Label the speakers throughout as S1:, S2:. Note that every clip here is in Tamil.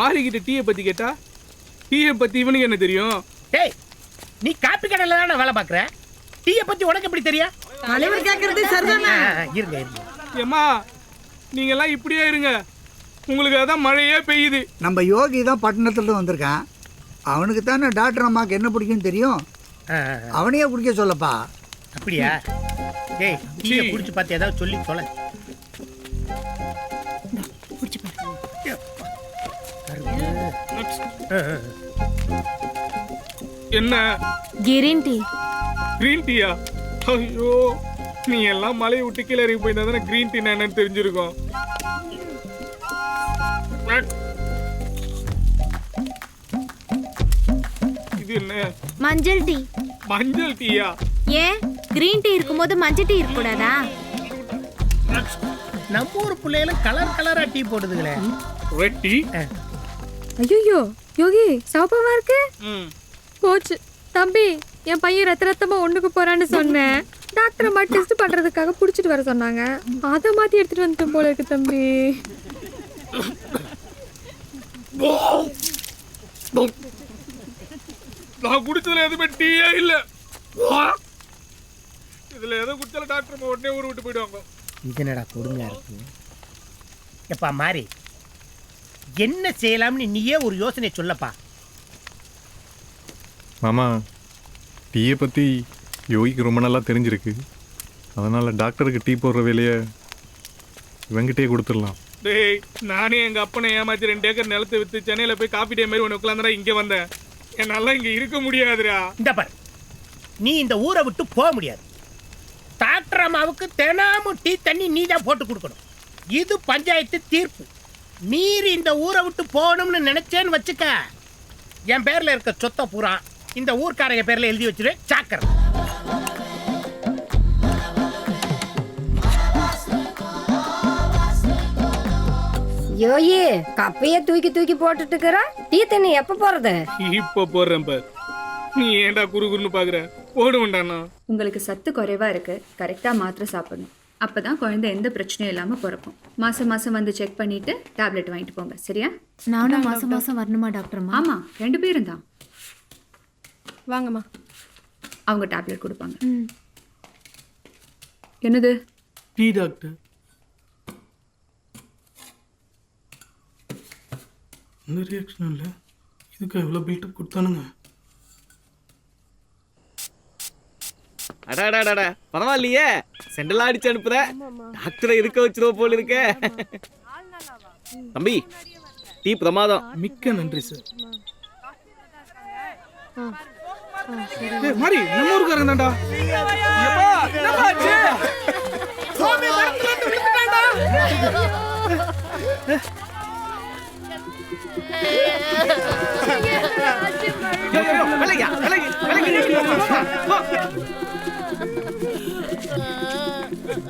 S1: மாரி கிட்ட டீயை பத்தி கேட்டா டீயை பத்தி இவனுக்கு என்ன தெரியும்?
S2: டேய், நீ காப்பி கடையில தானே வேலை பார்க்குற, டீயை பத்தி உனக்கு எப்படி தெரியும்?
S3: தலைவர் கேட்கறது சரிதானே.
S2: இருங்க இருங்க.
S1: ஏம்மா நீங்க எல்லாம் இப்படியே இருங்க, உங்களுக்கு அதான் மழையே பெய்யுது.
S4: நம்ம யோகி தான் பட்டணத்துல வந்திருக்கான். அவனுக்கு தானே டாக்டர் அம்மாவுக்கு என்ன பிடிக்கும் தெரியும். அவனையே குடிக்க சொல்லப்பா.
S2: அப்படியா? டேய், டீயை குடிச்சு பார்த்து ஏதாவது சொல்லி தொலை.
S1: என்ன
S5: கிரீன் டீ?
S1: கிரீன் டீயா? ஐயோ, நீ எல்லாம் மலையை விட்டு கீழே இறங்கி போயிருந்தா தானே கிரீன் டீ என்னன்னு தெரிஞ்சிருக்கும். இது என்ன?
S5: மஞ்சள் டீ.
S1: மஞ்சள் டீயா?
S5: ஏன் கிரீன் டீ இருக்கும்போது மஞ்சள் டீ இருக்கக்கூடாதா?
S2: நம்ம ஊர் பிள்ளைகளும் கலர் கலரா டீ போடுதுங்களே.
S1: Red tea?
S6: ஐயோ யோகி சாப்பாவா இருக்கு. போச்சு தம்பி, என் பையன் ரத்தமா ஒண்ணுக்கு போறான்னு சொன்னேன். டாக்டர் அம்மா டெஸ்ட் பண்றதுக்காக புடிச்சிட்டு வர சொன்னாங்க. அதை மாத்தி எடுத்துட்டு வந்துட்டோம் போல இருக்கு தம்பி.
S1: நான் குடிச்சதுல எதுவுமே டீயே இல்ல. இதுல எதை குடிச்சாலும் டாக்டர் அம்மா உடனே ஊர் விட்டு போயிடுவாங்க.
S2: இது என்னடா கொடுமையா இருக்கு. எப்பா மாறி, என்ன செய்யலாம்னு நீயே ஒரு யோசனை சொல்லப்பா.
S7: மாமா, டீயை பற்றி யோகிக்கு ரொம்ப நல்லா தெரிஞ்சிருக்கு. அதனால் டாக்டருக்கு டீ போடுற வேலையை இவங்கிட்டே கொடுத்துடலாம்.
S1: டேய், நானே எங்கள் அப்பனை ஏமாற்றி 2 ஏக்கர் நிலத்தை விற்று சென்னையில் போய் காஃபி டே மாதிரி ஒன்று உட்காந்துடா இங்கே வந்தேன். என்னால் இங்கே இருக்க முடியாதுடா.
S2: இந்த பாரு, நீ இந்த ஊரை விட்டு போக முடியாது. டாக்டர் அம்மாவுக்கு தினமும் டீ தண்ணி நீ தான் போட்டு கொடுக்கணும். இது பஞ்சாயத்து தீர்ப்பு. மீறி இந்த ஊரை விட்டு போகணும்னு நினைச்சேன்னு வச்சுக்க, என் பேர்ல இருக்க சொத்தை பூரா இந்த ஊர்க்காரங்க பேர்ல எழுதி வச்சிருவேன். சாக்கர்.
S8: யோயி, கப்பைய தூக்கி தூக்கி போட்டுட்டு இருக்கிற, டீ தண்ணி எப்ப போறது?
S1: இப்போ போடுறேன் பார். நீ ஏன்டா குறுகுறுன்னு பாக்குற? போடுவேன்டாண்ணா.
S9: உங்களுக்கு சத்து குறைவா இருக்கு, கரெக்டா மாத்திரை சாப்பிடணும். அப்பதான் குழந்தை எந்த பிரச்சனையும் இல்லாம பிறக்கும். மாசம் மாசம் வந்து செக் பண்ணிட்டு டேப்லெட் வாங்கிட்டு போங்க, சரியா?
S5: நானும் மாசம் மாசம் வரணுமா டாக்டர்மா?
S9: ஆமா, 2 பேரும் தான்.
S6: வாங்கம்மா.
S9: அவங்க டேப்லெட் கொடுப்பாங்க. என்னது?
S1: Tea doctor. இந்த ரியாக்ஷன் இல்லை. இதுக்கு எவ்வளோ பில்டப் கொடுத்தானுங்க.
S10: அடாடாடா, பரவாயில்லையே, செண்டலா அடிச்சு அனுப்புற. டாக்டரை இருக்க வச்சிருவோம் போல இருக்க. தம்பி, டீ பிரமாதம்.
S1: மிக்க நன்றி சார். மாரி, நம்ம ஊருக்காரங்க தான்டா.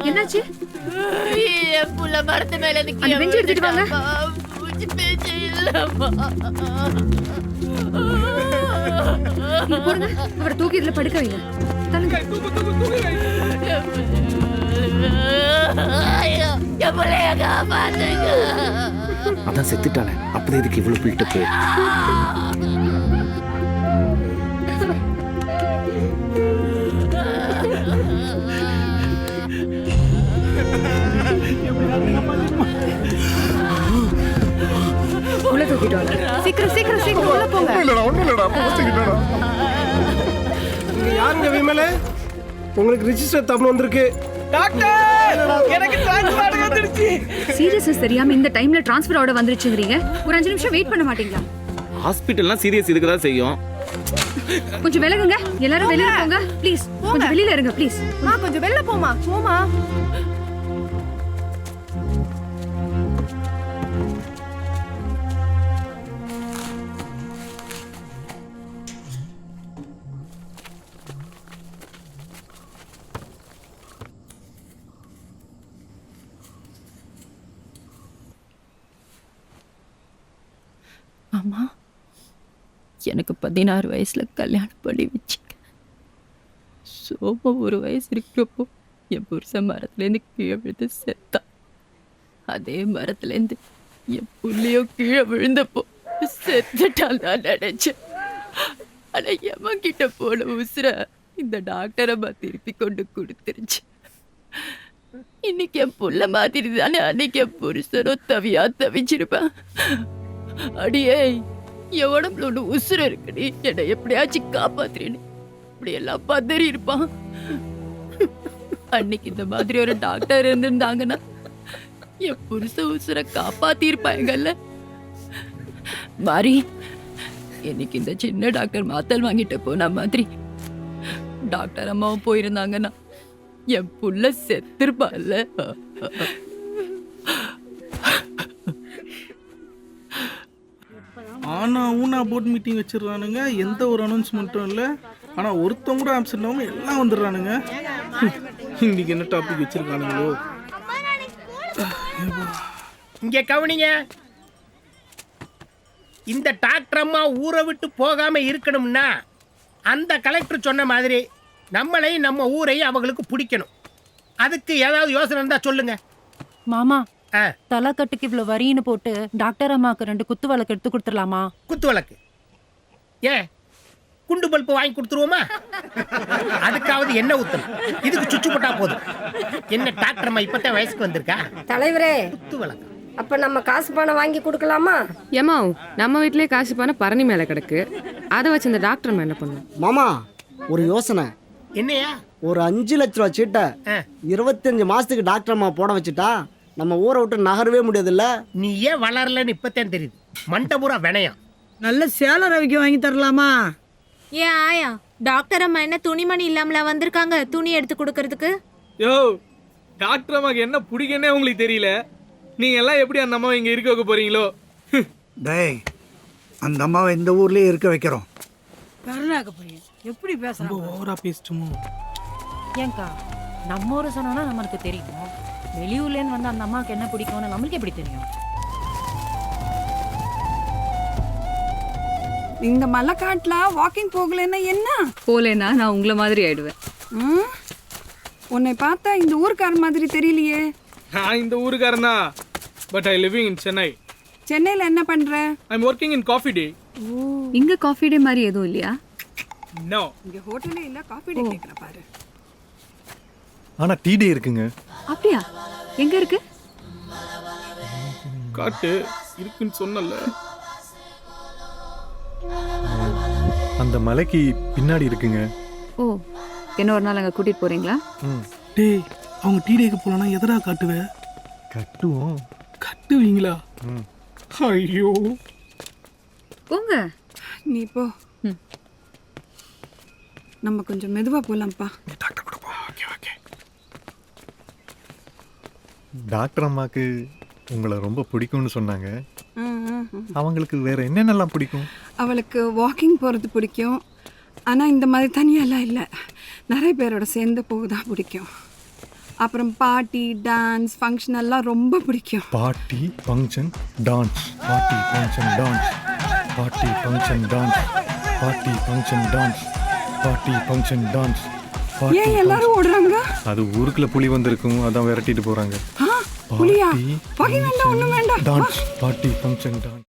S9: என்னாச்சு?
S5: என் புள்ள மரத்து மேல
S9: அந்த பெஞ்ச் எடுத்துட்டு வாங்க. போடுங்க, அவரை தூக்கி இதுல படுக்க வைங்க. தள்ளுங்க.
S10: அதான் செத்துட்டானே, அப்படி இதுக்கு இவ்வளவு பில்டப்.
S9: உள்ள தூக்கிட்டு வாங்க. சீக்கிரம் சீக்கிரம் சீக்கிரம் உள்ள போங்க.
S3: இங்க யாருங்க விமல? உங்களுக்கு ரிஜிஸ்டர் தப்பு வந்திருக்கு.
S10: டாக்டர், எனக்கு டிரான்ஸ்ஃபர் வந்துருச்சு.
S9: சீரியஸ் தெரியாம இந்த டைம்ல டிரான்ஸ்ஃபர் ஆர்டர் வந்துருச்சுங்கறீங்க. ஒரு 5 நிமிஷம் வெயிட் பண்ண மாட்டீங்களா?
S10: ஹாஸ்பிடல்லாம் சீரியஸ் இதுக்கு தான் செய்யும்.
S9: கொஞ்சம் விலகுங்க. எல்லாரும் வெளியில போங்க ப்ளீஸ். கொஞ்சம் வெளியில இருங்க ப்ளீஸ்.
S6: கொஞ்சம் வெளில போமா. போமா. அம்மா, எனக்கு 16 வயசுல கல்யாணம் பண்ணி வச்சிங்க. சோம 1 வயசு இருக்கிறப்போ என் புருஷன் மரத்துலேருந்து கீழே விழுந்து செத்தான். அதே மரத்துலேருந்து என் புள்ளியோ கீழே விழுந்தப்போ
S5: செத்துட்டான் தான் நினைச்சேன். ஆனா எவன் கிட்ட போன உசுர இந்த டாக்டர் அம்மா திருப்பி கொண்டு கொடுத்துருச்சு. இன்னைக்கு என் புள்ள மாதிரி தானே அன்னைக்கு என் புருஷனோ தவியா தவிச்சிருப்பேன். அடியே, என் உடம்புல ஒண்ணு உசுர இருக்குடி, என்னை எப்படியாச்சும் காப்பாத்துறேன்னு இப்படி எல்லாம் பதறி இருப்பான். அன்னைக்கு இந்த மாதிரி ஒரு டாக்டர் இருந்திருந்தாங்கன்னா என் புருஷ உசுர காப்பாத்தி இருப்பாங்கல்ல. மாறி, இன்னைக்கு இந்த சின்ன டாக்டர் மாத்தல் வாங்கிட்டு போன மாதிரி டாக்டர் அம்மாவும் போயிருந்தாங்கன்னா என் புள்ள செத்துருப்பான்ல.
S11: ஆனா ஊனா போர்ட் மீட்டிங் வச்சிடறானுங்க, எந்த ஒரு அனௌன்ஸ்மெண்ட்டும் இல்லை. ஆனா ஒருத்தவங்க கூட ஆப்சென்ட் ஆகாம எல்லாம் வந்துடுறானுங்க. இன்னைக்கு என்ன டாபிக் வச்சிருக்கானுங்களோ.
S2: இங்க கவனிங்க, இந்த டாக்டர் அம்மா ஊரை விட்டு போகாம இருக்கணும்னா அந்த கலெக்டர் சொன்ன மாதிரி நம்மளையும் நம்ம ஊரையும் அவங்களுக்கு பிடிக்கணும். அதுக்கு ஏதாவது யோசனை இருந்தா சொல்லுங்க
S5: மாமா. தலைக்கட்டுக்கு இவ்வளவு வரின்னு போட்டு டாக்டர் அம்மாக்கு 2 குத்து விளக்கு எடுத்து கொடுத்துடலாமா?
S2: குத்து விளக்கு ஏன் குண்டு பல்பு வாங்கி கொடுத்துருவோமா? அதுக்காவது என்ன ஊத்தணும், இதுக்கு சுச்சு போட்டா போதும். என்ன டாக்டர் அம்மா இப்பதான் வயசுக்கு வந்திருக்கா?
S8: தலைவரே,
S2: குத்து விளக்கு
S8: அப்ப நம்ம காசு பணம் வாங்கி கொடுக்கலாமா?
S6: ஏமா நம்ம வீட்லயே காசு பணம் பரணி மேல கிடக்கு, அதை வச்சு இந்த டாக்டர் என்ன பண்ணும்?
S3: மாமா ஒரு யோசனை.
S2: என்னையா?
S3: ஒரு 5 லட்ச ரூபா சீட்டை 25 மாசத்துக்கு டாக்டர் அம்மா போட வச்சுட்டா நம்ம ஊரை விட்டு நகரவே முடியாதுல்ல.
S2: நீ ஏன் வளரலன்னு இப்பதான் தெரியுது. மண்டபுரா வினயம்.
S3: நல்ல சேலை ரவிக்கு வாங்கி தரலாமா?
S5: ஏன் ஆயா, டாக்டர் அம்மா என்ன துணிமணி இல்லாமல வந்திருக்காங்க துணி எடுத்து கொடுக்கறதுக்கு?
S1: யோ, டாக்டர் அம்மாக்கு என்ன பிடிக்குன்னே உங்களுக்கு தெரியல. நீங்க எல்லாம் எப்படி அந்த அம்மாவை இங்க இருக்க வைக்க போறீங்களோ?
S4: டேய், அந்த அம்மாவை இந்த ஊர்லயே இருக்க வைக்கிறோம்.
S3: எப்படி பேச
S11: ஓவரா பேசிட்டுமோ?
S5: ஏங்கா, நம்ம ஊரை சொன்னா நம்மளுக்கு தெரியும், வெளியூர்லேருந்து வந்து அந்த அம்மாவுக்கு என்ன பிடிக்கும்னு நம்மளுக்கு எப்படி தெரியும்?
S6: இந்த மலைக்காட்டுல வாக்கிங் போகலன்னா என்ன?
S9: போலேன்னா நான் உங்களை மாதிரி ஆயிடுவேன்.
S6: உன்னை பார்த்தா இந்த ஊர்க்கார மாதிரி தெரியலையே.
S1: நான் இந்த ஊருக்காரன் தான், but I living in Chennai.
S6: சென்னையில என்ன பண்ற?
S1: I am working in coffee day.
S9: இங்க காஃபி டே மாதிரி எதுவும் இல்லையா?
S1: நோ,
S6: இங்க ஹோட்டலே இல்ல, காஃபி டே கேக்குற பாரு.
S7: ஆனா டீ டே இருக்குங்க.
S9: அப்படியா? எங்க இருக்கு?
S1: காட்டு இருக்குன்னு சொன்னல.
S7: அந்த மலைக்கு பின்னாடி இருக்குங்க.
S9: ஓ, என்ன ஒரு நாள் அங்க கூட்டிட்டு போறீங்களா?
S11: டேய், அவங்க டீ டேக்கு போலனா எதடா காட்டுவ?
S7: கட்டுவோம்.
S11: கட்டுவீங்களா? ஐயோ,
S9: போங்க.
S6: நீ போ, நம்ம கொஞ்சம் மெதுவா போலாம்ப்பா.
S7: டாக்டர் அம்மாக்கு உங்களை ரொம்ப பிடிக்கும்னு சொன்னாங்க. அவங்களுக்கு வேற என்னென்னலாம் பிடிக்கும்?
S6: அவளுக்கு வாக்கிங் போகிறது பிடிக்கும். ஆனால் இந்த மாதிரி தனியெல்லாம் இல்லை, நிறைய பேரோட சேர்ந்து போகுதான் பிடிக்கும். அப்புறம் பார்ட்டி, டான்ஸ், ஃபங்க்ஷன் எல்லாம் ரொம்ப பிடிக்கும்.
S7: Party, function, dance. Party, function, dance. Party, function, dance. Party, function, dance. Party, function, dance.
S6: ஏன் எல்லாரும் ஓடுறாங்க?
S7: அது ஊருக்குள்ள புலி வந்திருக்கும், அதான் விரட்டிட்டு போறாங்க.
S6: புலியா? வகை வேண்டாம், ஒன்றும் வேண்டாம்.
S7: Dance, party, function, dance.